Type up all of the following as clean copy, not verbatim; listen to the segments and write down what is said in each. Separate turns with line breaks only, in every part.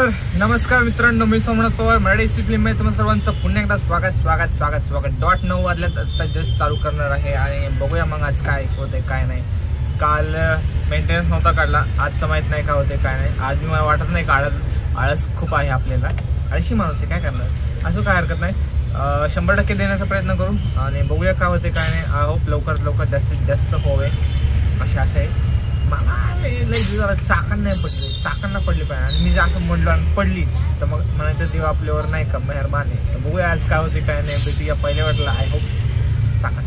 तर नमस्कार मित्रांनो, मी सोमनाथ पवार मराठी फिल्ममध्ये तुम्हा सर्वांचं पुन्हा एकदा स्वागत. 9:09 वाजल्यात आता जस्ट चालू करणार आहे आणि बघूया मग आज काय होते काय नाही. काल मेंटेनन्स नव्हता काढला, आजचं माहीत नाही काय होते काय नाही. आज मी मला वाटत नाही का आळस खूप आहे आपल्याला, आळशी माणूस आहे, काय करणार, असं काय हरकत नाही. 100% देण्याचा प्रयत्न करू आणि बघूया काय होते काय नाही. आय होप लवकरात लवकर जास्तीत जास्त होवे अशी आशा आहे. मला लई जरा चाकांना पडली पाहिजे आणि मी जर असं म्हणलो आणि पडली तर मग म्हणायचं देव आपल्यावर नाही का मेहरबान आहे. तर बघूया आज काय होते काय नाही. भेटूया पहिल्या वाटला आय होप चाकण.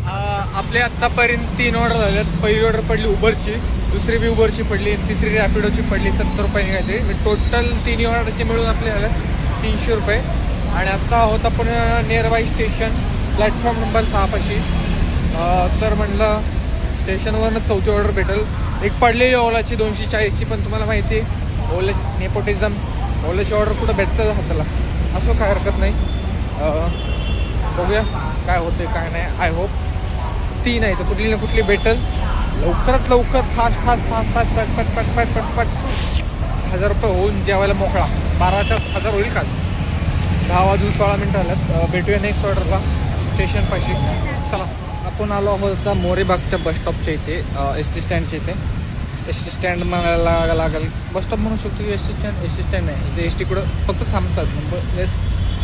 आपल्या आत्तापर्यंत 3 ऑर्डर झाल्यात. पहिली ऑर्डर पडली उबरची, दुसरी बी उबरची पडली, तिसरी रॅपिडोची पडली 70 रुपये काहीतरी. टोटल 3 ऑर्डरचे मिळून आपले झाले 300 रुपये. आणि आत्ता आहोत आपण near by station platform number 6 पाशी. तर म्हटलं स्टेशनवरनं 4थी ऑर्डर भेटेल. एक पडलेली ओलाची 240ची, पण तुम्हाला माहिती आहे ओला नेपोटिझम, ओलाची ऑर्डर कुठं भेटतं हाताला, असं काय हरकत नाही. बघूया काय होते काय नाही. आय होप 3 नाही तर कुठली ना कुठली भेटेल लवकरात लवकर. फास्ट पट 1000 रुपये होऊन जेवायला मोकळा. 12च्या 1000 होईल काच. 10 वाजून 16 मिनटं झाल्यात. भेटूया नेक्स्ट ऑर्डरला स्टेशन पाशी. चला, आपण आलो आहोत आता मोरेबागच्या बसस्टॉपच्या इथे, एस टी स्टँडच्या इथे. एस टी स्टँड म्हणायला लागेल, बसस्टॉप म्हणू शकतो की एस टी स्टँड नाही. इथे एस टी कुठं फक्त थांबतात.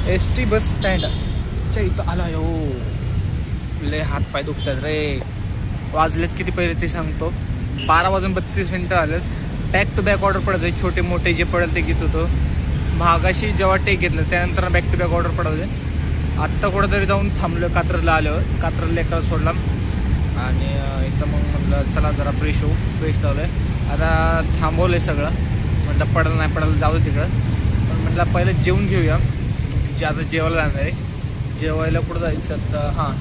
एस टी बस स्टँडच्या इथं आला. लय हातपाय दुखतात रे. वाजलेत किती पहिले ते सांगतो. 12 वाजून 32 मिनटं आलेत. बॅक टू बॅक ऑर्डर पडत आहे. छोटे मोठे जे पडेल ते घेत होतो. महागाशी जेव्हा टेक घेतलं त्यानंतर बॅक टू बॅक ऑर्डर पडत होते. आत्ता कुठंतरी जाऊन थांबलो कात्रजला आल्यावर. कात्रजला एकाला सोडला आणि इथं मग म्हटलं चला जरा फ्रेश लावलं आहे. आता थांबवलं आहे सगळं. म्हटलं पडलं नाही पडलं जाऊ तिकडं. पण म्हटलं पहिलं जेवून घेऊया. आता जेवायला जाणार आहे. जेवायला कुठं जायचं आता? हां,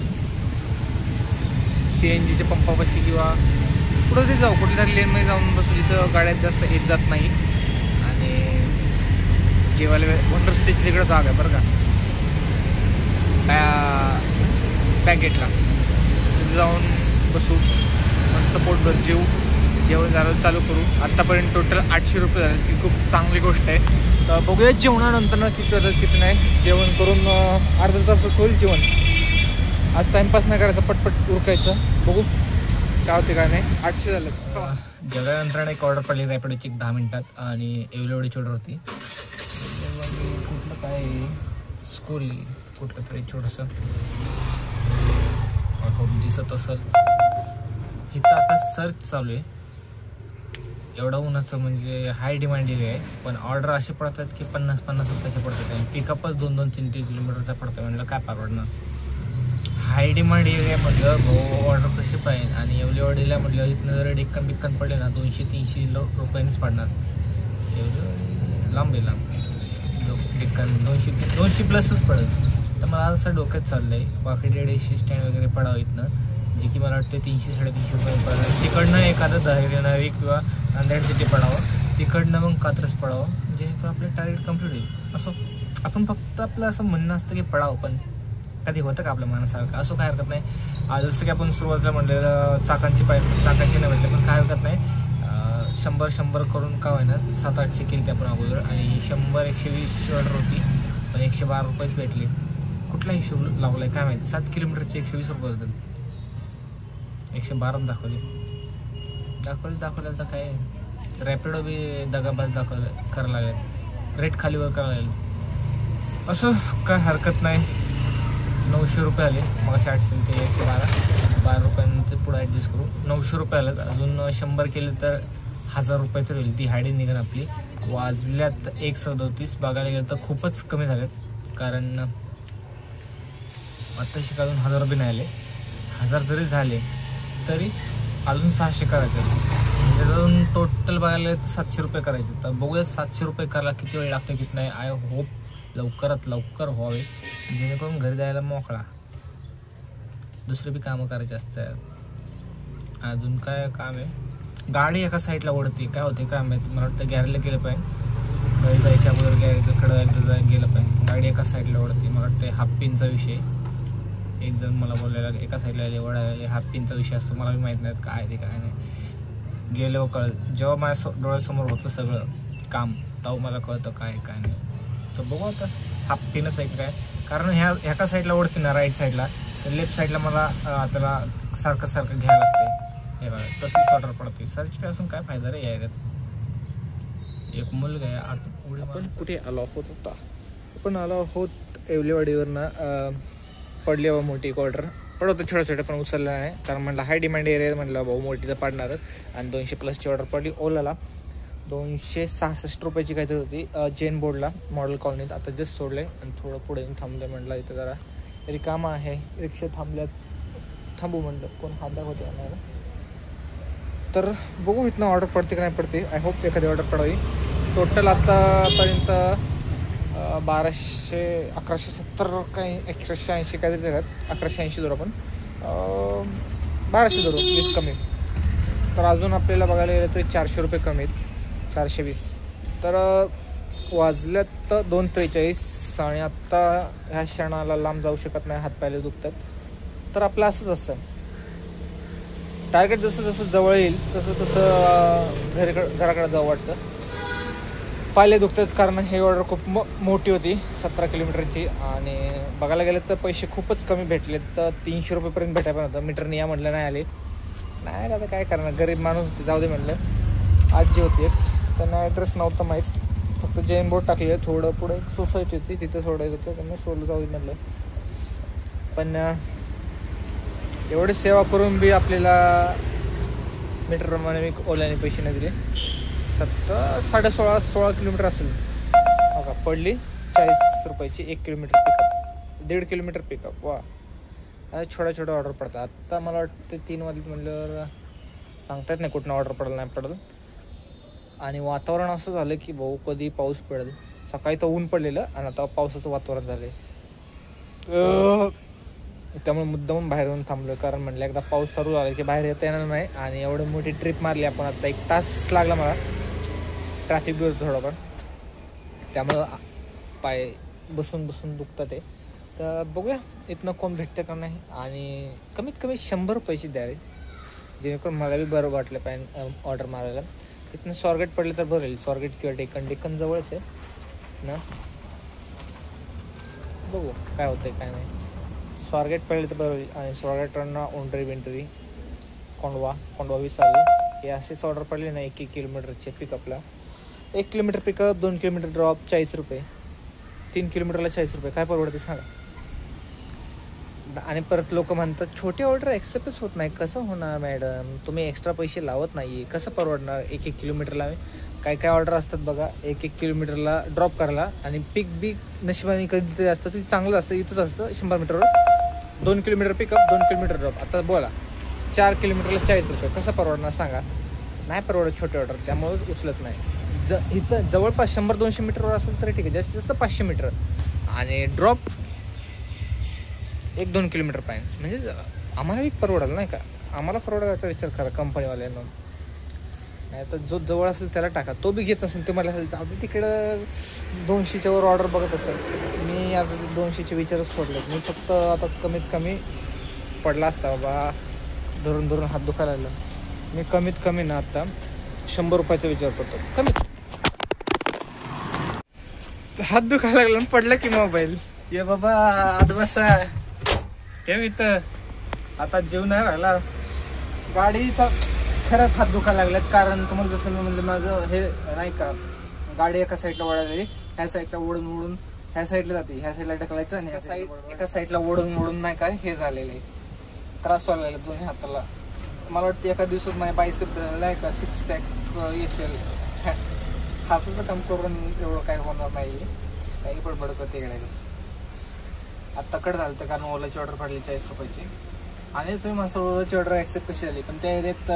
CNGच्या पंपापाशी किंवा कुठं तरी जाऊ. कुठल्या तरी लेनमध्ये जाऊन बसू, तिथं गाड्यात जास्त येत जात नाही. आणि जेवायला वंडर सिटीच्या तिकडं जागा आहे बरं का, बॅगेटला. तिथे जाऊन बसू, मस्त पोटभर जेवण झालं चालू करू. आत्तापर्यंत टोटल 800 रुपये झाले. ती खूप चांगली गोष्ट आहे. तर बघूया जेवणानंतर ना किती नाही. जेवण करून अर्धा तासात होईल जेवण. आज टाईमपास नाही करायचा, पटपट उरकायचं. बघू काय होते काय नाही. 800 झालं.
जेवल्यानंतर एक ऑर्डर पडली रॅपिडोची 10 मिनिटात आणि एवढीची ऑर्डर होती. कुठलं काय स्कूल कुठलं तरी छोटंसं दिसत असेल. इथं आता सर्च चालू आहे. एवढं उन्हाचं म्हणजे हाय डिमांड एरिया आहे. पण ऑर्डर असे पडतात की 50-50 रुपयाचे पडतात आणि पिकअपच 2-3 किलोमीटरचा पडतं. म्हणलं काय परवडणार. हाय डिमांड एरिया म्हटलं भाऊ ऑर्डर कशी पाहिजे. आणि एवढीला म्हटलं इथनं जर डिक्कन पडले ना 200-300 रुपयांनीच पडणार. एवढं लांब डिक्कन 200 प्लसच पडेल. तर मला असं डोक्यात चाललं आहे वाकडी एसी स्टँड वगैरे पडावं इथनं, जे की मला वाटतं 300-350 रुपये पडावं. तिकडनं एखादं दहिरी किंवा नांदेड सिटी पडावं, तिकडनं मग कात्रज पडावं. जेणेकरून आपलं टार्गेट कम्प्लीट होईल. असं आपण फक्त आपलं असं म्हणणं असतं की पडावं, पण कधी होतं का आपल्या मनासारखं. असं काय हरकत नाही. जसं की आपण सुरुवातीला म्हणलेलं चाकांची नाही म्हटलं, पण काय हरकत नाही. 100 करून का होईना 700-800 केली आपण अगोदर. आणि 100-120 ऑर्डर होती, पण 112 रुपयेच भेटले. कुठला हिशोब लावला आहे काय माहिती. 7 किलोमीटरचे 120 रुपये होतात. 112 दाखवले तर काय. रॅपिडो बी दगाबाज करायला लागले, रेट खालीवर करायला लागले. असं काय हरकत नाही. 900 रुपये आले. मग 800 ते 112 रुपयांचे पुढं ॲडजस्ट करू. 900 रुपये आलेत. अजून 100 केले तर 1000 रुपये तर होईल. ती हायडी निघेल आपली. वाजल्यात 1:37. बघायला गेलं तर खूपच कमी झालेत, कारण आत्ता शिकायला 1000 रुपये नाही आले. 1000 जरी झाले तरी अजून 600 करायचे. म्हणजे अजून टोटल बघायला तर 700 रुपये करायचे. तर बघूया 700 रुपये करायला किती वेळ लागतो किती नाही. आय होप लवकरात लवकर व्हावे, जेणेकरून घरी जायला मोकळा. दुसरे बी कामं करायचे असतात. अजून काय काम आहे. गाडी एका साईडला ओढते, काय होते काय माहिती. मला वाटतं गॅरेजला गेलं पाहिजे. घरी जायच्या अगोदर गॅरेजकडं एकदा गेलं पाहिजे. गाडी एका साईडला ओढते. मला वाटतं हाफ पिनचा विषय. एक जण मला बोलायला एका साईडला ओढायला हाफ पिनचा विषय असतो. मला बी माहीत नाही काय ते काय नाही. गेलो कळलं. जेव्हा माझ्या डोळ्यासमोर होतं सगळं काम तेव्हा मला कळतं काय नाही. तर बघू आता हा पिनच आहे काय, कारण ह्या साईडला ओढते ना राईट साईडला, तर लेफ्ट साईडला मला त्याला सारखं घ्यायला लागतंय. हे बघा तसलीच ऑर्डर पडते. सर्च पे असून काय फायदा रे यायला. एक मुलगा आहे
आपण कुठे आलो आहोत होता, आपण आलो आहोत येवलेवाडीवरनं. पडली बाबा मोठी एक ऑर्डर, पडवतो छोट्या पण उचलला नाही, कारण म्हणलं हाय डिमांड एरिया म्हणलं भाऊ मोठी तर पडणारच. आणि 200+ ऑर्डर पडली ओलाला. 266 रुपयाची काहीतरी होती, जैन बोर्डला मॉडेल कॉलनीत. आता जस्ट सोडले आणि थोडं पुढे येऊन थांबलं. म्हटलं इथं जरा रिकामा आहे, रिक्षा थांबू म्हणलं, कोण हात दाखवते नाही. तर बघू इथनं ऑर्डर पडते की नाही पडते. आय होप एखादी ऑर्डर पडावी. टोटल आतापर्यंत 1170 काही 1180 काहीतरी झाल्यात. 1180 धरू आपण, 1200 धरू, 20 कमी. तर अजून आपल्याला बघायला गेलं तरी 400 रुपये कमी आहेत, 420. तर वाजल्यात 2:43 आणि आत्ता ह्या क्षणाला लांब जाऊ शकत नाही, हातपायला दुखतात. तर आपलं असंच असतं, टार्गेट जसं जसं जवळ येईल तसं घराकडे जावं वाटतं. पायले दुखतात कारण हे ऑर्डर खूप मोठी होती, 17 किलोमीटरची. आणि बघायला गेलं तर पैसे खूपच कमी भेटले. तर 300 रुपयेपर्यंत भेटायला पण होतं. मीटरने या म्हटलं नाही आले, नाही आता काय करणार, गरीब माणूस होते, जाऊ दे म्हटलं. आजी होती एक, त्यांना ॲड्रेस नव्हता माहीत, फक्त जैन बोर्ड टाकले. थोडं पुढे एक सोसायटी होती, तिथं सोडायचं होतं, त्यांना सोडलं, जाऊ दे म्हटलं. पण एवढी सेवा करून बी आपल्याला मीटरप्रमाणे मी ओल्याने पैसे नाही दिले. 16.5 किलोमीटर असेल बघा, पडली 40 रुपयाची 1 किलोमीटर पिकअप, 1.5 किलोमीटर पिकअप. वा, छोट्या ऑर्डर पडतात. आत्ता मला वाटतं 3 वाजले म्हणल्यावर सांगता येत नाही कुठनं ऑर्डर पडेल नाही पडेल. आणि वातावरण असं झालं की भाऊ कधी पाऊस पडेल. सकाळी तर ऊन पडलेलं आणि आता पावसाचं वातावरण झालं. त्यामुळे मुद्दामून बाहेर येऊन थांबलो, कारण म्हणलं एकदा पाऊस चालू झाला की बाहेर येता येणार नाही. आणि एवढी मोठी ट्रिप मारली आपण, आता 1 तास लागला मला, ट्रॅफिक बी होतं थोडंफार, त्यामुळं पाय बसून दुखतात ते. तर बघूया इथनं कोण भेटतं का नाही. आणि कमीत कमी 100 रुपयाची द्यावी, जेणेकरून मला बी बरं वाटलं पाहिजे ऑर्डर मारायला. इथनं स्वारगेट पडले तर बरं होईल, स्वारगेट किंवा डेक्कन जवळच आहे ना. बघू काय होतंय काय नाही. स्वारगेट पडले तर बरं होईल. आणि स्वारगेटवरनं ओंडरी कोंडवा विसावली हे असेच ऑर्डर पडले ना 1 किलोमीटरचे पिकअपला. 1 किलोमीटर पिकअप, 2 किलोमीटर ड्रॉप, 40 रुपये, 3 किलोमीटरला 40 रुपये, काय परवडते सांगा. आणि परत लोक म्हणतात छोटे ऑर्डर ॲक्सेप्टच होत नाही. कसं होणार मॅडम, तुम्ही एक्स्ट्रा पैसे लावत नाही, कसं परवडणार 1 किलोमीटरला. काय ऑर्डर असतात बघा 1 किलोमीटरला ड्रॉप करायला, आणि पीक नशिबाने कधी असतं ते चांगलं असतं. इथंच असतं 100 मीटरवर 2 किलोमीटर पिकअप, 2 किलोमीटर ड्रॉप. आता बोला 4 किलोमीटरला 40 रुपये, कसं परवडणार सांगा. नाही परवडत छोटे ऑर्डर, त्यामुळे उचलत नाही. इथं जवळपास 100-200 मीटरवर असेल तरी ठीक आहे, जास्तीत जास्त 500 मीटर. आणि ड्रॉप 1-2 किलोमीटर पाहिजे, म्हणजे आम्हाला एक परवडेल नाही का. आम्हाला परवडायचा विचार करा कंपनीवाल्यांना. नाही तर जो जवळ असेल त्याला टाका, तो बी घेत नसेल तुम्हाला असेल जाऊ दे तिकडं. 200च्या वर ऑर्डर बघत असेल. मी आता 200चे विचारच सोडले. मी फक्त आता कमीत कमी पडला असता बाबा, धरून हात दुखायला लागला. मी कमीत कमी ना आता 100 रुपयाचा विचार करतो कमीत. हात दुखायला लागला पडला की मोबाईल, ये बाबा आत बसा ठेव इथं. आता जेवण नाही राहिला, गाडीचा खरंच हात दुखायला लागल्यात. कारण तुम्हाला जसं मी म्हणलं, माझं हे नाही का, गाडी एका साईडला वळालेली, ह्या साईडला ओढून ह्या साईडला जाते, ह्या साईडला ढकलायचं आणि एका साईडला ओढून नाही काय हे झालेलं आहे, त्रास व्हायला लागला दोन्ही हाताला. मला वाटतं एका दिवसात माझ्या बायसेप नाही का 6 पॅक येतील. हाताचं काम करून एवढं काय होणार नाही, काही बडबड करते इकडे. आत्ता कट झालं तर कारण ओलाची ऑर्डर पडली 40 रुपयाची. आणि तुम्ही माझं ओलाची ऑर्डर ॲक्सेप्ट कशी झाली, पण त्या एरियात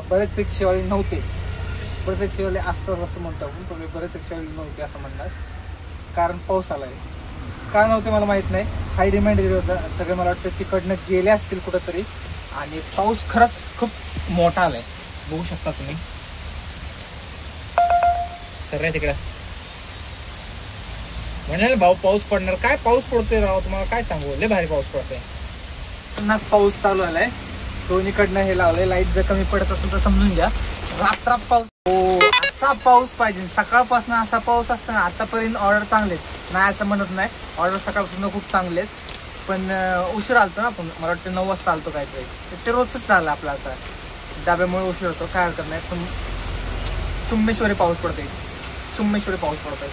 बरेच रिक्षेवाले नव्हते. बरेच रिक्षेवाले असतात असं म्हणतो आपण, पण बरेच रिक्षेवाले नव्हते असं म्हणणार, कारण पाऊस आला आहे. का नव्हते मला माहीत नाही, हाय डिमांड एरिया होता सगळे. मला वाटतं तिकडनं गेले असतील कुठंतरी. आणि पाऊस खरंच खूप मोठा आलाय, बघू शकता तुम्ही. सर तिकडं म्हणाले भाऊ पाऊस पडणार, काय पाऊस पडतोय राव, तुम्हाला काय सांगू, लय भारी पाऊस पडतोय. पुन्हा पाऊस चालू आलाय, दोन्हीकडनं हे लावलंय. लाईट जर कमी पडत असेल तर समजून घ्या, राप पाऊस. असा पाऊस पाहिजे सकाळपासून. असा पाऊस असताना आतापर्यंत ऑर्डर चांगलेत नाही असं म्हणत नाही, ऑर्डर सकाळपासून खूप चांगले आहेत. पण उशीर आलतो ना आपण, मला वाटतं 9 वाजता आलतो काहीतरी. ते रोजच झालं आपलं आता, डब्यामुळे उशीर होतो काय हरकत नाही. पण चुम्मेश्वरी पाऊस पडतोय, चुम्मेश्वरी पाऊस पडतोय.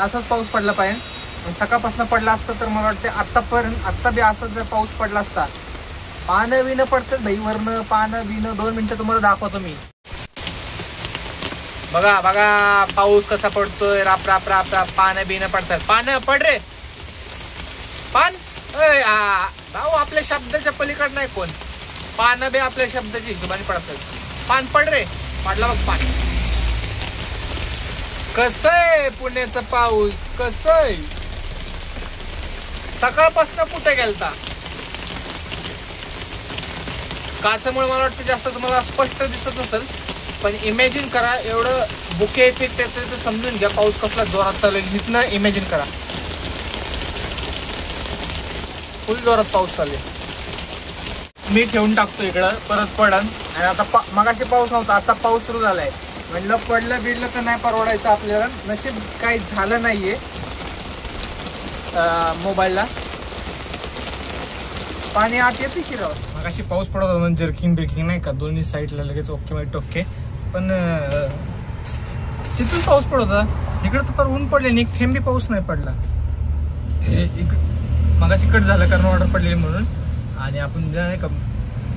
असाच पाऊस पडला पाहिजे. सकाळपासून पडला असता तर मला वाटतं आत्तापर्यंत आत्ता बी असाच जर पाऊस पडला असता. पानं बिनं पडतात भाई वरनं, पानं बिनं. 2 मिनिटं तुम्हाला दाखवतो मी. बघा बघा पाऊस कसा पडतोय, राप राप राप राप. पानं बिनं पडतात. पानं पड रे पान. भाऊ आपल्या शब्दाच्या पलीकडे नाही कोण. पानं बी आपल्या शब्दाची हिशोबाने पडतात. पान पड रे. पडला बघ पान. कसंय पुण्याचा पाऊस, कसंय. सकाळपासून कुठे गेलता. काचामुळे मला वाटतं जास्त तुम्हाला स्पष्ट दिसत नसेल, पण इमॅजिन करा एवढं बुके इफेक्ट येतं तर समजून घ्या पाऊस कसला जोरात चालेल. इथनं इमॅजिन करा फुल जोरात पाऊस चालेल. मी ठेवून टाकतो इकडं, परत पडन. आणि आता मगाशी पाऊस नव्हता, आता पाऊस सुरू झालाय. म्हणलं पडलं बिडलं तर नाही परवडायचं आपल्याला. नशीब काही झालं नाहीये. मोबाईलला पाणी आत येते की राव. मगाशी पाऊस पडत होता म्हणजे जर्किंग ब्रेकिंग नाही का, दोन्ही साईडला लगेच ओके माहिती टोके. पण तिथून पाऊस पडत होता, इकडं तर पर ऊन पडले नाही, एक थेंबी पाऊस नाही पडला. मगाशी कट झालं कारण ऑर्डर पडलेली म्हणून. आणि आपण नाही का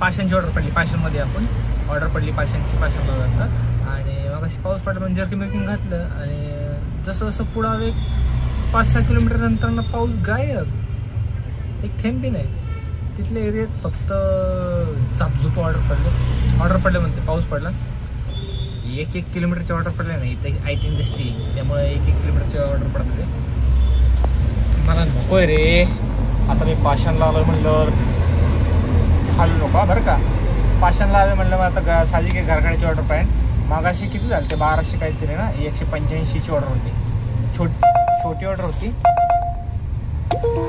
पाषाणची ऑर्डर पडली, पाषाणमध्ये आपण ऑर्डर पडली पाषाणची, पाषाण बघा. आणि मगाशी पाऊस पडला म्हणजे जर्किंग ब्रेकिंग घातलं. आणि जसं जसं पुढं एक 5-6 किलोमीटर नंतर पाऊस गायब, एक थेंब बी नाही. तिथल्या एरियात फक्त झापझुप ऑर्डर पडले म्हणते. पाऊस पडला 1-1 किलोमीटरचे ऑर्डर पडले नाही. इथे IT इंडस्ट्री त्यामुळे 1-1 किलोमीटरचे ऑर्डर पडले. मला नकोय रे. आता मी पाषाणला आलोय म्हणलं हल्लो नको बरं का. पाषाणला आलोय म्हणलं मग आता साहजिक आहे घरगाडीची ऑर्डर पाहिजे. मागाशी किती झालं ते 1200 काहीतरी ना, 185ची ऑर्डर होती. छोटी ऑर्डर होती.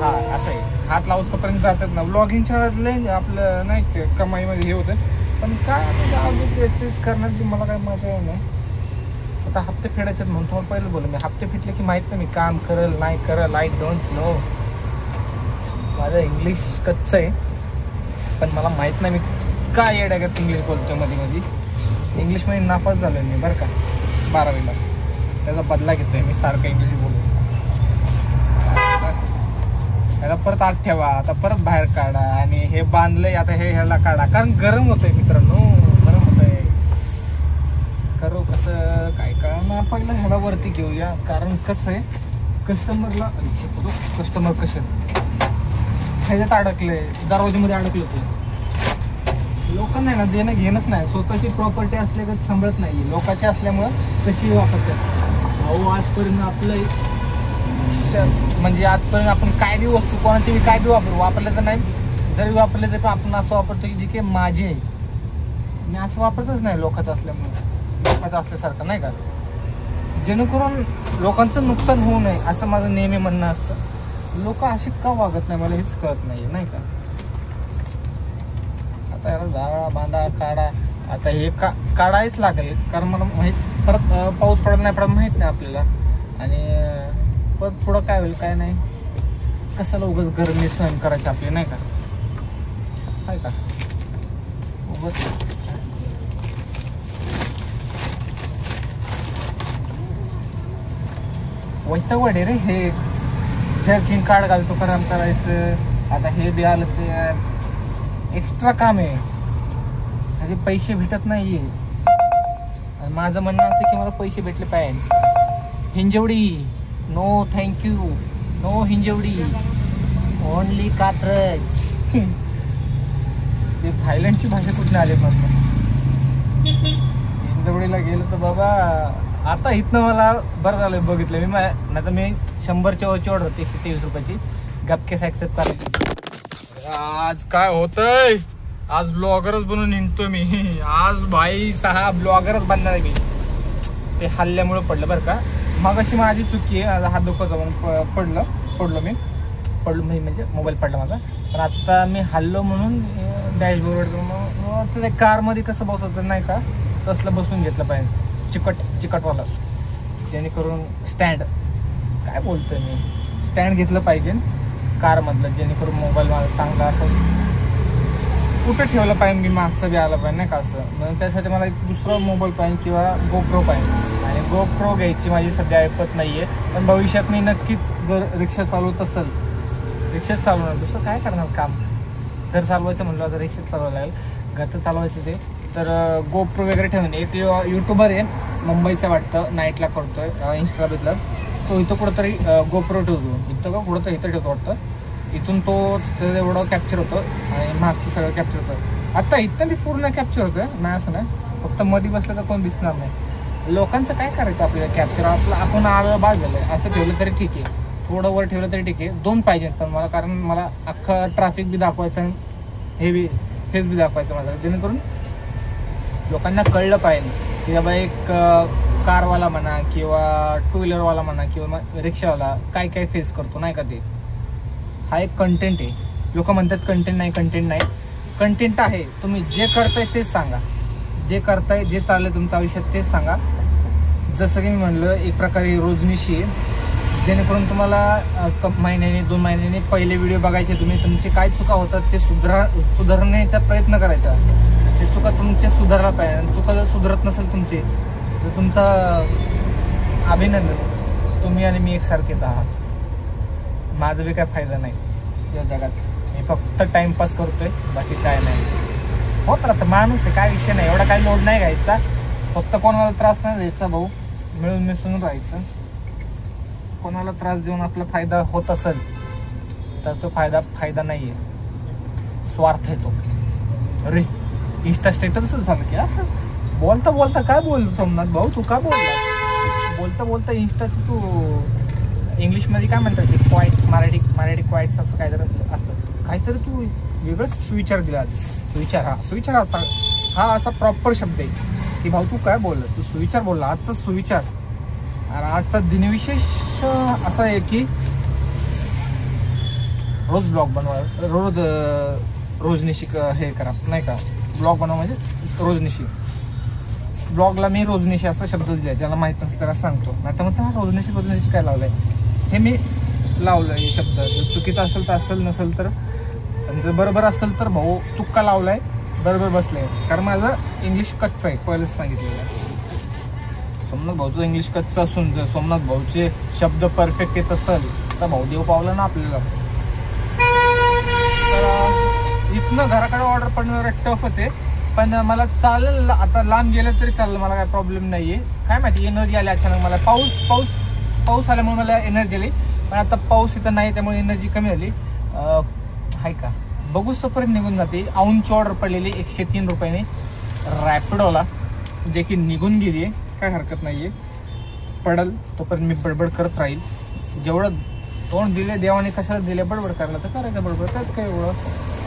हा असं आहे, हात लावूपर्यंत जातात ना. ब्लॉगिंगच्या आपलं नाही कमाईमध्ये हे होतं. पण काय तेच करण्याची मला काही मजा नाही. आता हप्ते फेडायचे म्हणून तुम्हाला पहिलं बोलू मी. हप्ते फिटले की माहीत नाही मी काम करल नाही करल. I don't know. माझं इंग्लिश कच्चं आहे, पण मला माहीत नाही मी काय येड्यागत इंग्लिश बोलतो मध्ये. इंग्लिशमध्ये नापास झालो मी बरं का 12वीला. त्याचा बदला घेतोय मी, सारखं इंग्लिश बोलतो. याला परत आत ठेवा, आता परत बाहेर काढा. आणि हे बांधलंय आता हे ह्याला काढा, कारण गरम होतंय मित्रांनो, गरम होतंय. करू कसं काय कळणार. पहिलं ह्याला वरती घेऊया, कारण कसं आहे कस्टमरला. कस्टमर कसं ह्याच्यात अडकले, दरवाजेमध्ये अडकले होते. लोकांना ना देणं घेणंच नाही. स्वतःची प्रॉपर्टी असल्या का सांभाळत नाही. लोकांची असल्यामुळं कशी वापरतात. अहो आजपर्यंत आपलं म्हणजे आजपर्यंत आपण काय बी वस्तू कोणाची बी काय बी वापरलं तर नाही. जरी वापरले तरी पण आपण असं वापरतो की जी काही माझी आहे. मी असं वापरतच नाही लोकांचं असल्यामुळे, लोकांचं असल्यासारखं नाही का, जेणेकरून लोकांचं नुकसान होऊ नये असं माझं नेहमी म्हणणं असतं. लोक अशी का वागत नाही मला हेच कळत नाही का. आता याला झाडा बांधा काढा. आता हे काढायच लागेल कारण मला माहीत परत पाऊस पडत नाही पडत माहीत नाही आपल्याला. आणि परत पुढं काय होईल काय नाही. कशाला उगाच गरमी सहन करायची आपली नाही का, काय का उगाच. वैतागवाडे रे हे. जर्किंग कार्ड घालतो काम करायचं. आता हे बी आलं ते एक्स्ट्रा काम आहे, म्हणजे पैसे भेटत नाहीये. आणि माझं म्हणणं असं की मला पैसे भेटले पाहिजे. Hinjawadi no thank you, no Hinjawadi, only Katraj. ते थायलंडची भाषा कुठून आली मग. हिंजवडीला गेलो तर बाबा आता इथनं मला बरं झालं बघितलं मी. नाही तर मी 100च्या वरची ऑर्डर होती 123 रुपयाची. गपकेस ऍक्सेप्ट करायची. आज काय होतंय, आज ब्लॉगरच बनून निघतो मी. आज भाई 6 ब्लॉगरच बनणार आहे मी. ते हल्ल्यामुळे पडलं बरं का. मगाशी माझी चुकी आहे, हात दुखत म्हणून पडलो मी म्हणजे मोबाईल पडला माझा. पण आता मी हल्लो म्हणून डॅशबोर्ड त्या कारमध्ये कसं बसवतं नाही का तसलं बसून घेतलं पाहिजे.
चिकटवाला, जेणेकरून स्टँड, काय बोलतोय मी, स्टँड घेतलं पाहिजे कारमधलं, जेणेकरून मोबाईल मला चांगला असं कुठं ठेवलं पाहिजे, मी मागचं बी आलं पाहिजे नाही का असं. म्हणून त्यासाठी मला एक दुसरा मोबाईल पाहिजे किंवा GoPro पाहिजे. आणि GoPro घ्यायची माझी सध्या ऐपत नाही आहे, पण भविष्यात मी नक्कीच जर रिक्षा चालवत असेल, रिक्षाच चालवणार, दुसरं काय करणार काम. घर चालवायचं म्हटलं तर रिक्षाच चालवायला लागेल, घर तर चालवायचंच आहे. तर GoPro वगैरे ठेवून, एक यूट्यूबर आहे मुंबईचा वाटतं, नाईटला करतोय इंस्टाग्रामला, तो इथं कुठंतरी GoPro ठेवतो, इथं का कुठं तर इथं ठेवतो वाटतं, इथून तो एवढं कॅप्चर होतं आणि मागचं सगळं कॅप्चर होतं. आता इथं मी पूर्ण कॅप्चर होतं नाही असं नाही, फक्त मध्ये बसलं तर कोण दिसणार नाही. लोकांचं काय करायचं आपल्याला कॅप्चर, आपण आलं बाद झालं असं ठेवलं तरी ठीक आहे, थोडं वर ठेवलं तरी ठीक आहे. 2 पाहिजे पण मला, कारण मला अख्खं ट्रॅफिक बी दाखवायचं आणि हेच बी दाखवायचं माझं, जेणेकरून लोकांना कळलं पाहिजे की बाबा एक कारवाला म्हणा किंवा 2 व्हीलरवाला म्हणा किंवा रिक्षावाला काय काय फेस करतो नाही का. ते हा एक कंटेंट आहे. लोक म्हणतात कंटेंट नाही, कंटेंट आहे. तुम्ही जे करताय तेच सांगा, जे करताय, जे चाललंय तुमच्या आयुष्यात तेच सांगा. जसं की मी म्हणलं, एक प्रकारे रोजनिशी आहे, जेणेकरून तुम्हाला महिन्याने 2 महिन्याने पहिले व्हिडिओ बघायचे, तुम्ही तुमचे काय चुका होतात ते सुधारण्याचा प्रयत्न करायचा. ते चुका तुमचे सुधारला पाहिजे. चुका जर सुधारत नसेल तुमचे तर तुमचा अभिनंदन, तुम्ही आणि मी एकसारखेच आहात. माझा बी काय फायदा नाही या जगात, मी फक्त टाइमपास करतोय, बाकी काय नाही. हो तर आता माणूस आहे, काय विषय नाही, एवढा काही लोड नाही घ्यायचा, फक्त कोणाला त्रास नाही द्यायचा भाऊ, मिळून मिसळून राहायचं. कोणाला त्रास देऊन आपला फायदा होत असेल तर तो फायदा नाही आहे, स्वार्थ आहे तो. अरे इंस्टा स्टेटसच झालं की यार, बोलता बोलता काय बोललो सोमनाथ भाऊ, तू काय बोलला, बोलता बोलता इंस्टाचं तू इंग्लिशमध्ये काय म्हणतात ते क्वाईट, मराठी क्वाईट्स असं काहीतरी असतं, काहीतरी तू वेगळंच सुविचार दिला. सुविचार हा असा प्रॉपर शब्द आहे की भाऊ तू काय बोललास, तू सुविचार बोलला, आजचा सुविचार. आणि आजचा दिनविशेष असा आहे की रोज ब्लॉग बनवा, रोजनिशी हे करा नाही का, ब्लॉग बनवा म्हणजे रोजनिशी. ब्लॉगला मी रोजनिशी असा शब्द दिला, ज्याला माहित नसतं त्याला सांगतो, नाही तर मग रोजनिशी काय लावलंय, हे मी लावलंय हे शब्द. चुकीचं असेल तर असेल, नसेल तर, जर बरोबर असेल तर भाऊ चुका लावलाय, बरोबर बसलंय. कारण माझं इंग्लिश कच्चं आहे, पहिलेच सांगितलेलं आहे. सोमनाथ भाऊचं इंग्लिश कच्चं असून जर सोमनाथ भाऊचे शब्द परफेक्ट येत असेल तर भाऊ देव पावला ना आपल्याला. तर इथनं घराकडे ऑर्डर पडणं टफच आहे, पण मला चालेल, आता लांब गेलं तरी चालेल, मला काय प्रॉब्लेम नाही आहे. काय माहिती एनर्जी आली अचानक मला, पाऊस आल्यामुळे मला एनर्जी आली, पण आता पाऊस इथं नाही त्यामुळे एनर्जी कमी झाली आहे का. बघू सपर्यंत निघून जाते. औंधची ऑर्डर पडलेली 103 रुपयाने रॅपिडोला, जे की निघून गेली आहे, काय हरकत नाही आहे. पडल तोपर्यंत मी बडबड करत राहील. जेवढं तोंड दिले देवाने, कशाला दिले, बडबड करायला तर करायचं बडबड, त्यात काय एवढं.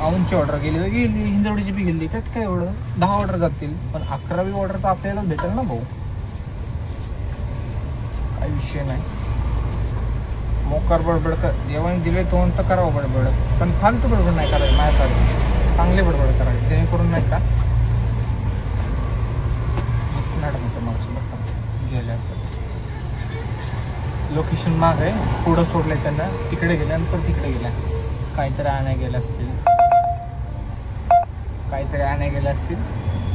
औंधची ऑर्डर गेली तर गेली, हिंजवडीची बी गेली, त्यात काय एवढं. 10 ऑर्डर जातील, पण 11वी ऑर्डर तर आपल्याला भेटेल ना भाऊ, काही विषय नाही. मोकार बडबड कर, देवाने दिले तोंड तर करावं बडबड, पण फालतू बडबड नाही करायचं माझ्यासाठी, चांगले बडबड करायचे, जेणेकरून नाही का मॅडम होतं मागचं गेल्या लोकेशन माग आहे, पुढं सोडलंय त्यांना, तिकडे गेल्या आणि परत तिकडे गेल्या, काहीतरी आणायला गेल्या असतील,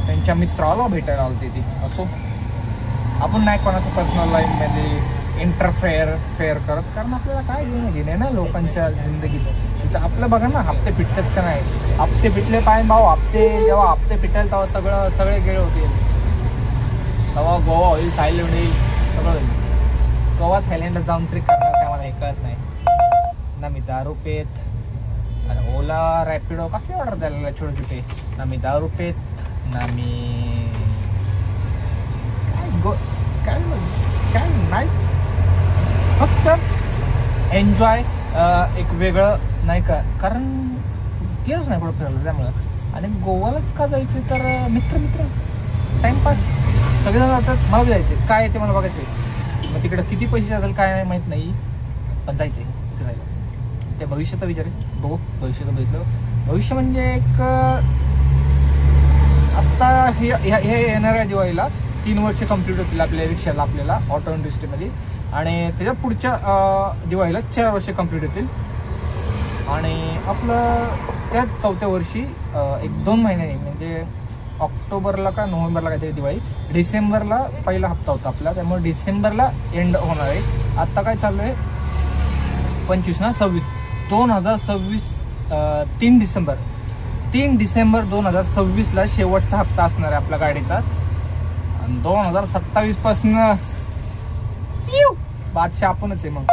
त्यांच्या मित्राला भेटायला आलते ती. असो, आपण नाही कोणाचं पर्सनल लाईफमध्ये इंटरफेअर करत, कारण आपल्याला काय घेणे ना लोकांच्या जिंदगीत. तिथं आपलं बघा ना, हप्ते पिटतात का नाही, हप्ते पिटले पाहिजे भाऊ. जेव्हा हप्ते पिटेल तेव्हा सगळे गेले होतील, तेव्हा गोवा होईल, थायलंड होईल, सगळं होईल. गोवा थायलंडला जाऊन तरी करणार काय मला हे कळत नाही ना. मी दारू पेत, आणि ओला रॅपिडो कसली ऑर्डर द्यायला छोटे छोटे, ना मी दारू पेत, ना मी काय नाहीच, फक्त एन्जॉय एक वेगळं नाही का, कारण गेलोच नाही पुढं फिरायला त्यामुळं. आणि गोवालाच का जायचं तर मित्र टाइमपास सगळेजण जातात, मला बी जायचं, काय आहे ते मला बघायचं. मग तिकडं किती पैसे जातील काय नाही माहीत नाही, पण जायचं आहे फिरायला. त्या भविष्याचा विचार आहे, बघू भविष्याचं बघितलं. भविष्य म्हणजे एक आत्ता हे येणाऱ्या दिवाळीला
3 वर्ष कंप्लीट होतील आपल्या रिक्षाला, आपल्याला ऑटो इंडस्ट्रीमध्ये. आणि त्याच्या पुढच्या दिवाळीला 4 वर्ष कंप्लीट होतील. आणि आपलं त्याच 4थ्या वर्षी 1-2 महिन्याने, म्हणजे ऑक्टोबरला का नोव्हेंबरला काहीतरी दिवाळी, डिसेंबरला पहिला हप्ता होता आपला, त्यामुळे डिसेंबरला एंड होणार आहे. आत्ता काय चालू आहे 25 ना 26 2026 3 डिसेंबर 2026ला शेवटचा हप्ता असणार आहे आपल्या गाडीचा. आणि 2027 पासून बादशाह आपणच आहे. मग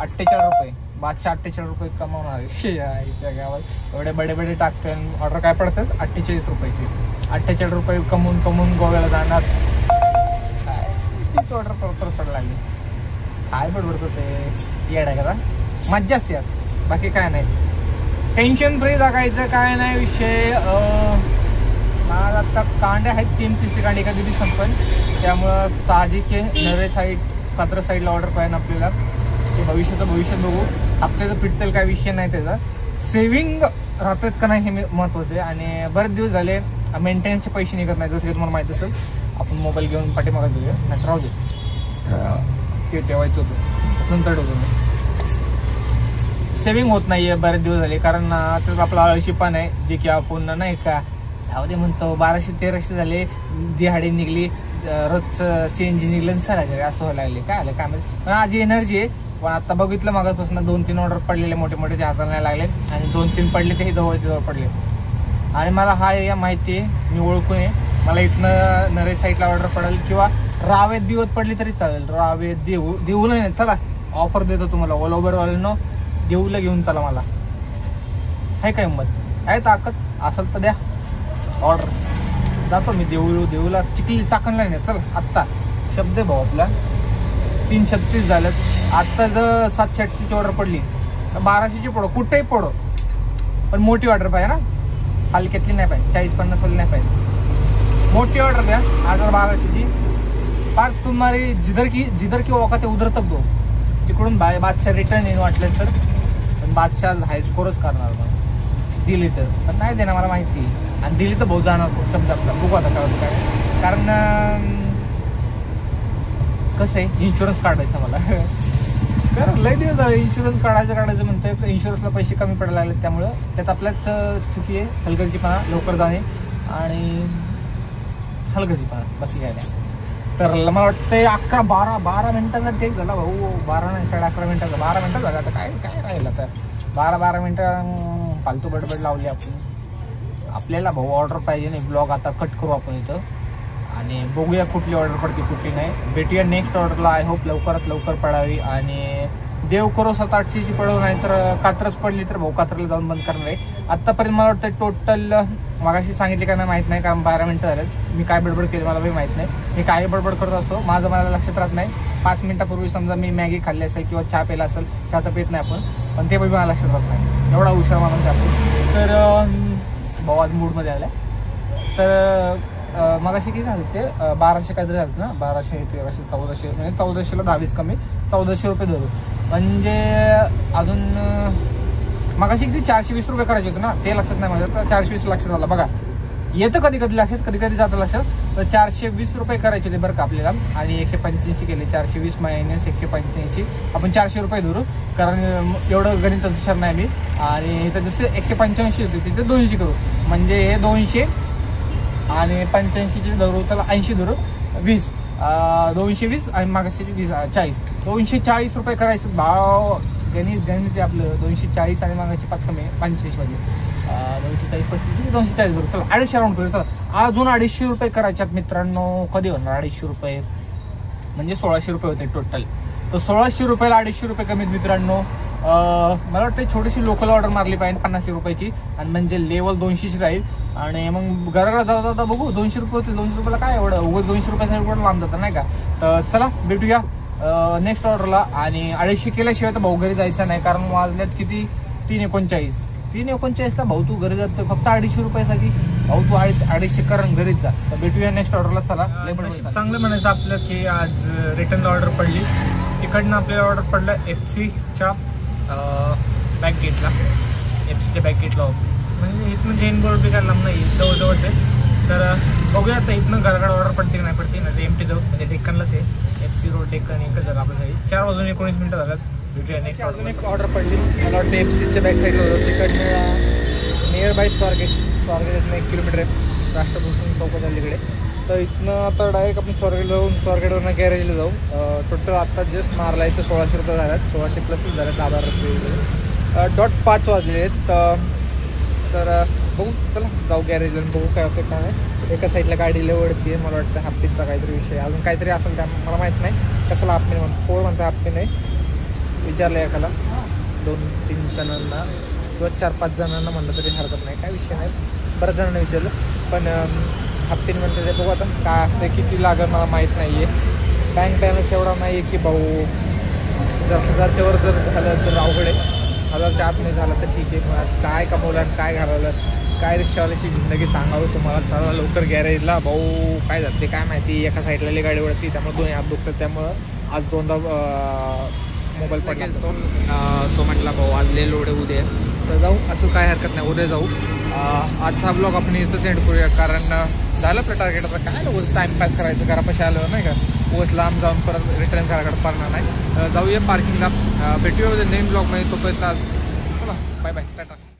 48 रुपये बादशाह 48 रुपये कमावणार आहे गावात. एवढे बडे बडे टाकते. ऑर्डर काय पडतात 48 रुपयाची. 48 रुपये कमवून गोव्याला जाणार. तीच ऑर्डर परत पडायला लागली. काय बडबड करते येड आहे का. मज्जा असते यार, बाकी काय नाही. टेन्शन फ्री जगायचं, काय नाही विषय. माझं आता कांडे आहेत 3 कांडे एका दिवशी संपन. त्यामुळं साहजिक नरे साईड कात्र साईडला ऑर्डर पाहिजे आपल्याला. ते भविष्यात बघू. हप्त्याचं पिटतील काय विषय नाही त्याचा. सेव्हिंग राहतात का नाही हे महत्वाचं आहे. आणि बरेच दिवस झाले मेंटेनन्सचे पैसे निघत नाही. जसं की तुम्हाला माहिती असेल, आपण मोबाईल घेऊन पाठीमागत घेऊया, नाही राहू दे, ते ठेवायचं होतं नंतर ठेवतो मी. सेव्हिंग होत नाहीये बरेच दिवस झाले, कारण त्यात आपला आळशीपण आहे, जे की आपण नाही का जाऊ दे म्हणतो. 1200-1300 झाले, दिहाडी निघली, रोजचं CNG निघलं, चालायचं असं व्हायला लागले. काय आलं काय माहिती. पण आज एनर्जी आहे. पण आता बघितलं मागापासून 2-3 ऑर्डर पडलेले मोठे मोठे, ते हाताला नाही लागले. आणि 2-3 पडले ते जवळ पडले. आणि मला हा एरिया माहिती आहे, मी ओळखून आहे. मला इथनं नरे साईडला ऑर्डर पडेल किंवा रावेत बिवत पडली तरी चालेल. रावेत देऊला नाही, चला ऑफर देतो तुम्हाला. ओला उबरवाल्यांनो, देऊला घेऊन चला. मला आहे काय हिंमत, आहे ताकद असेल तर द्या ऑर्डर. जातो मी देऊला. चिखली चाकणला नाही, चल आत्ता शब्द आहे भाऊ आपला. 336 झालं. आत्ता जर 780ची ऑर्डर पडली तर 1200ची पडो, कुठेही पडो, पण मोठी ऑर्डर पाहिजे ना, हलक्यातली नाही पाहिजे. 40-50 वाली नाही पाहिजे. मोठी ऑर्डर द्या 1200ची. फार तुम्हारी जिधर की औकात है उधर तक दो. तिकडून बादशाह रिटर्न येईन वाटलेस तर. पण बादशाह हायस्कोरच करणार मग दिली तर. पण नाही देणार मला माहिती. आणि दिली तर भाऊ जाणार तो शब्द आपला. बघू आता काय होतं काय. कारण कसं आहे, इन्शुरन्स काढायचा मला. कारण लय दिवस झालं इन्शुरन्स काढायचं म्हणतोय. इन्शुरन्सला पैसे कमी पडायला लागले, त्यामुळं त्यात आपल्याच चुकी आहे. हलगर्जीपणा, लवकर जाणे आणि हलगर्जीपणा, बाकी काय नाही. तर मला वाटतं 11-12 मिनिटाचा टेक झाला भाऊ. 12 नाही 11.5 मिनिटाचा. 12 मिनिटं झाला. आता काय राहिलं तर 12 मिनिटं फालतू बडबड लावली आपण. आपल्याला भाऊ ऑर्डर पाहिजे नाही. ब्लॉग आता कट करू आपण इथं आणि बघूया कुठली ऑर्डर पडते कुठली नाही. भेटूया नेक्स्ट ऑर्डरला. आय होप लवकरात लवकर पडावी. आणि देव करो 700-800ची पडव, नाही तर कात्रच पडली तर भाऊ कात्रला जाऊन बंद करणार आहे. आत्तापर्यंत मला वाटतं टोटल मागाशी सांगितले का नाही माहीत नाही, कारण 12 मिनिटं झालेत. मी काय बडबड केली मला बी माहीत नाही. मी काय बडबड करत असतो माझं मला लक्षात राहत नाही. 5 मिनिटापूर्वी समजा मी मॅगी खाल्ली असेल किंवा चहा प्यायला असेल. चहा तर पित नाही आपण, पण ते मला लक्षात राहत नाही. एवढा हुशार माणूस आपण. तर भाऊ आज मूडमध्ये आला. तर मगाशी किती झालं ते 1200 काहीतरी झालं ना. 1200, 1300, 1400, म्हणजे 1400ला 10-20 कमी 1400 रुपये धरू. म्हणजे अजून मगाशी किती 420 रुपये करायचे होते ना, ते लक्षात नाही माझ्या. तर 420 लक्षात आलं बघा. येतं कधी कधी लक्षात, कधी कधी जातं लक्षात. तर 420 रुपये करायचे होते बरं का आपल्याला. आणि 185 केले. 420 मायनस 185 आपण 400 रुपये धरू, कारण एवढं गणित हुशार नाही मी. आणि इथं जसं 185 होते तिथे 200 करू. म्हणजे हे 200 आणि 85चे धरू, चला 80 धरू, 20 220 आणि मागाशी 40 240 रुपये करायचे भाव. गणित आपलं 240 आणि मागाची 5 कमी 85 म्हणजे 240 35 240 धरू. चला 250 राऊंड करू. चला अजून 250 रुपये करायच्यात मित्रांनो. कधी होणार 250 रुपये, म्हणजे 1600 रुपये होते टोटल. तर 1600 रुपयाला 250 रुपये कमीत मित्रांनो. मला वाटतं छोटीशी लोकल ऑर्डर मारली पाहिजे 50 रुपयाची, आणि म्हणजे लेवल 200ची राहील. आणि मग घराला जाता बघू 200 रुपये होते. 200 रुपयाला काय एवढं उगाच 200 रुपयासाठी कुठं लांब जातं नाही का. तर चला भेटूया नेक्स्ट ऑर्डरला. आणि 250 केल्याशिवाय तर भाऊ घरी जायचं नाही, कारण वाजल्यात किती 3:39 ला भाऊ तू घरी जातो फक्त 250 रुपयासाठी. भाऊ तू 250 कर घरीच जा. तर भेटूया नेक्स्ट ऑर्डरला. चला चांगलं म्हणायचं आपलं की आज रिटर्न ऑर्डर पडली. तिकडनं आपल्याला ऑर्डर पडलं FC-च्या बॅक गेटला. FC-च्या बॅक गेटला म्हणजे इथून जैन बोर्ड बी काय लांब नाही, जवळजवळच आहे.
तर बघूया आता इथनं घराकडे ऑर्डर पडते की नाही पडते ना. ते एमटी जाऊ म्हणजे डेक्कनलाच आहे. FC रोड डेक्कन एकच झालं आपल्यासाठी. 4:19 झाल्यात. भेटूया नेक्स्ट
अजून एक ऑर्डर पडली. मला वाटतं FC बॅक साईडला होतं. तिकडनं नियर बाय स्वारगेट 1 किलोमीटर आहे राष्ट्रभूषण चौकात अलीकडे. तर इथनं आता डायरेक्ट आपण स्वारगेट जाऊन स्वारगेटवरनं गॅरेजला जाऊ. टोटल आता जस्ट मारला इथं 1600 रुपये झाल्यात. 1600 प्लसच झाल्यात. 10 रुपये .5 वाजले आहेत. तर बघू चला जाऊ गॅरेजला बघू काय होतं काय नाही. एका साईडला गाडी लेवडती आहे. मला वाटतं हाफपिनचा काहीतरी विषय अजून काहीतरी असेल त्या मला माहीत नाही. कशाला हाफपिन म्हणतो कोण म्हणतं हाफपिन आहे विचारलं एकाला 2-3 जणांना किंवा 4-5 जणांना म्हणलं तरी हरकत नाही. काय विषय नाही. बऱ्याच जणांना विचारलं पण हाफपिन म्हणतं ते बघू आता काय असतं किती लागेल मला माहीत नाही आहे. बँक बॅलन्स एवढा नाही आहे की भाऊ जर 1000च्या वर जर झालं तर अवघड आहे. 1000च्या आत नाही झालं तर ठीक आहे. मग काय कमवलं काय घालवलं काय रिक्षावाल्याची जिंदगी सांगावं तुम्हाला. चला लवकर गॅरेजला भाऊ काय जाते काय माहिती. एका साईडला गाडी वळती त्यामुळे दोन्ही हात दुखतात. त्यामुळं आज 2दा मोबाईल पडला तो म्हटला भाऊ आज लय लोड आहे उद्या. तर जाऊ असं काय हरकत नाही उद्या जाऊ. आजचा ब्लॉग आपण इथं सेंड करूया कारण झालं आपलं टार्गेट. आता काय उगाच टाईमपास करायचं घरापाशी आलं नाही का उगाच लांब जाऊन परत रिटर्न घराकडे पडणार नाही. जाऊया पार्किंगला. भेटूया नवीन ब्लॉगमध्ये. तोपर्यंत चला बाय बाय टाटा.